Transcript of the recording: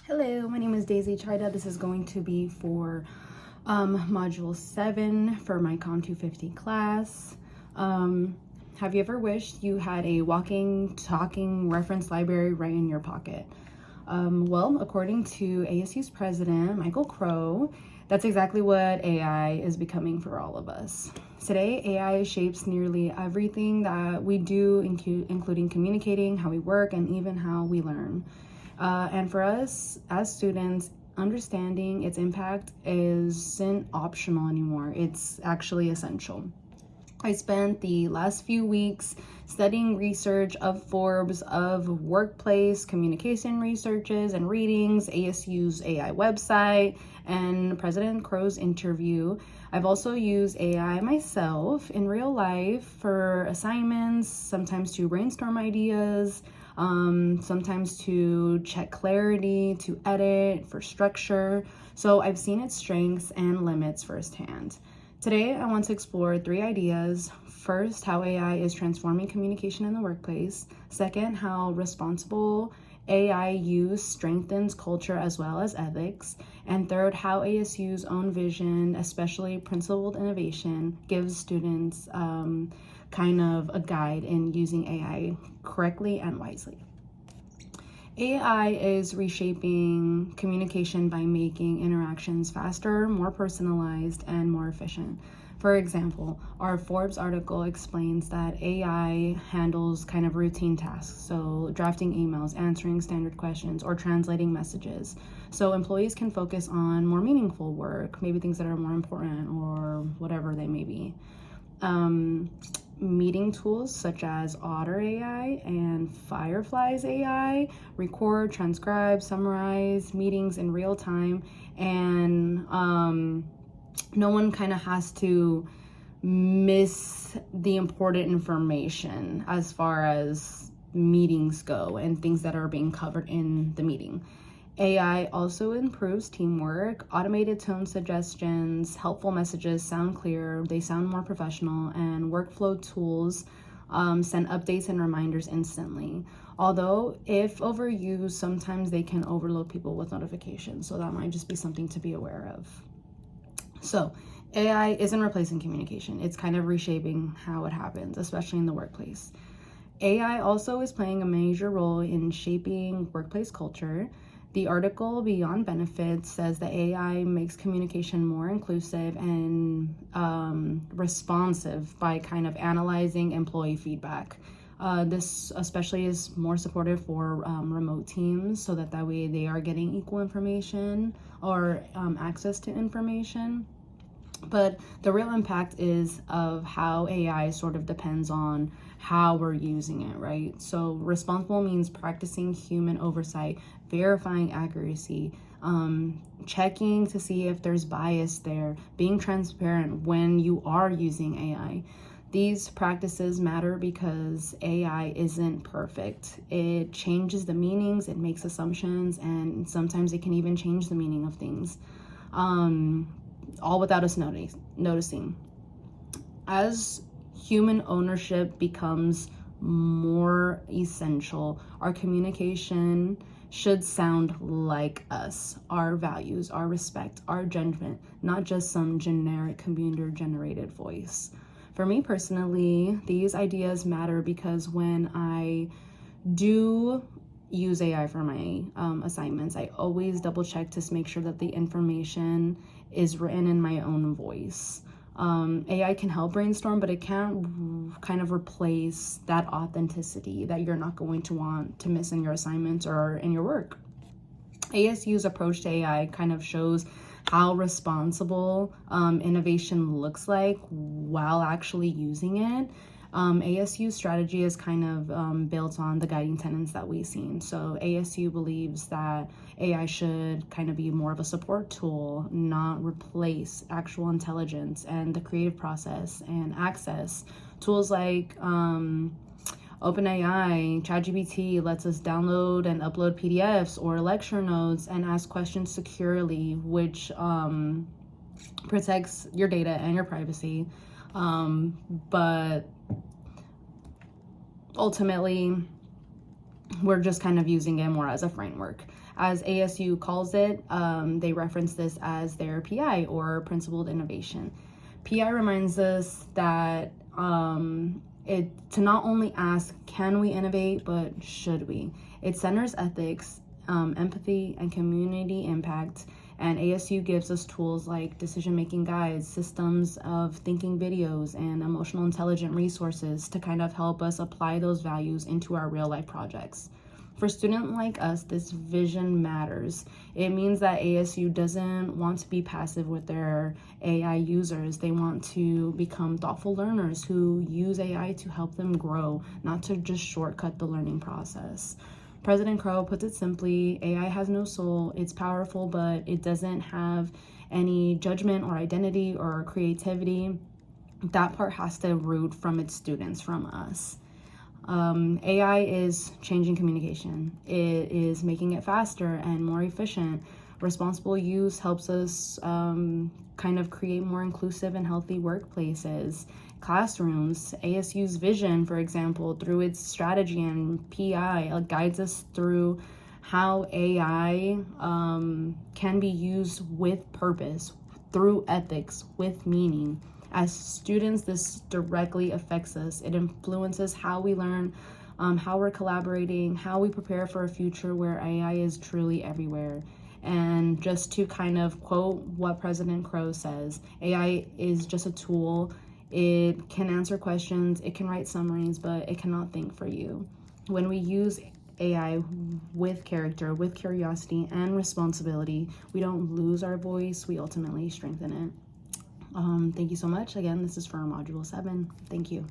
Hello, my name is Daisy Chida. This is going to be for Module 7 for my Com 250 class. Have you ever wished you had a walking, talking reference library right in your pocket? Well, according to ASU's president, Michael Crow, that's exactly what AI is becoming for all of us. Today, AI shapes nearly everything that we do, including communicating, how we work, and even how we learn. And for us as students, understanding its impact isn't optional anymore. It's actually essential. I spent the last few weeks studying research of Forbes, of workplace communication researches and readings, ASU's AI website, and President Crow's interview. I've also used AI myself in real life for assignments, sometimes to brainstorm ideas, sometimes to check clarity, to edit, for structure. So I've seen its strengths and limits firsthand. Today, I want to explore 3 ideas. First, how AI is transforming communication in the workplace. Second, how responsible AI use strengthens culture as well as ethics. And third, how ASU's own vision, especially principled innovation, gives students kind of a guide in using AI correctly and wisely. AI is reshaping communication by making interactions faster, more personalized, and more efficient. For example, our Forbes article explains that AI handles kind of routine tasks, so drafting emails, answering standard questions, or translating messages. So employees can focus on more meaningful work, maybe things that are more important or whatever they may be. Meeting tools such as Otter AI and Fireflies AI record, transcribe, summarize meetings in real time, and no one kind of has to miss the important information as far as meetings go and things that are being covered in the meeting. AI also improves teamwork, automated tone suggestions, helpful messages sound clear, they sound more professional, and workflow tools send updates and reminders instantly. Although, if overused, sometimes they can overload people with notifications, so that might just be something to be aware of. So, AI isn't replacing communication, it's kind of reshaping how it happens, especially in the workplace. AI also is playing a major role in shaping workplace culture. The article Beyond Benefits says that AI makes communication more inclusive and responsive by kind of analyzing employee feedback. This especially is more supportive for remote teams, so that way they are getting equal information or access to information. But the real impact is of how AI sort of depends on how we're using it, right? So responsible means practicing human oversight, verifying accuracy, checking to see if there's bias there, being transparent when you are using AI. These practices matter because AI isn't perfect. It changes the meanings, it makes assumptions, and sometimes it can even change the meaning of things. All without us noticing. As human ownership becomes more essential, our communication should sound like us, our values, our respect, our judgment, not just some generic computer-generated voice. For me personally, these ideas matter because when I do use AI for my assignments, I always double check to make sure that the information is written in my own voice. AI can help brainstorm, but it can't kind of replace that authenticity that you're not going to want to miss in your assignments or in your work. ASU's approach to AI kind of shows how responsible innovation looks like while actually using it. ASU's strategy is kind of built on the guiding tenets that we've seen. So ASU believes that AI should kind of be more of a support tool, not replace actual intelligence and the creative process and access. Tools like OpenAI, ChatGPT lets us download and upload PDFs or lecture notes and ask questions securely, which protects your data and your privacy. But ultimately, we're just kind of using it more as a framework. As ASU calls it, they reference this as their PI, or principled innovation. PI reminds us that to not only ask, can we innovate, but should we? It centers ethics, empathy, and community impact. And ASU gives us tools like decision-making guides, systems of thinking videos, and emotional intelligence resources to kind of help us apply those values into our real-life projects. For students like us, this vision matters. It means that ASU doesn't want to be passive with their AI users. They want to become thoughtful learners who use AI to help them grow, not to just shortcut the learning process. President Crow puts it simply, AI has no soul. It's powerful, but it doesn't have any judgment or identity or creativity. That part has to root from its students, from us. AI is changing communication. It is making it faster and more efficient. Responsible use helps us kind of create more inclusive and healthy workplaces, classrooms. ASU's vision, for example, through its strategy and PI, guides us through how AI can be used with purpose, through ethics, with meaning. As students, this directly affects us. It influences how we learn, how we're collaborating, how we prepare for a future where AI is truly everywhere. And just to kind of quote what President Crow says, AI is just a tool. It can answer questions, it can write summaries, but it cannot think for you. When we use AI with character, with curiosity, and responsibility, we don't lose our voice, we ultimately strengthen it. Thank you so much. Again, this is for Module 7. Thank you.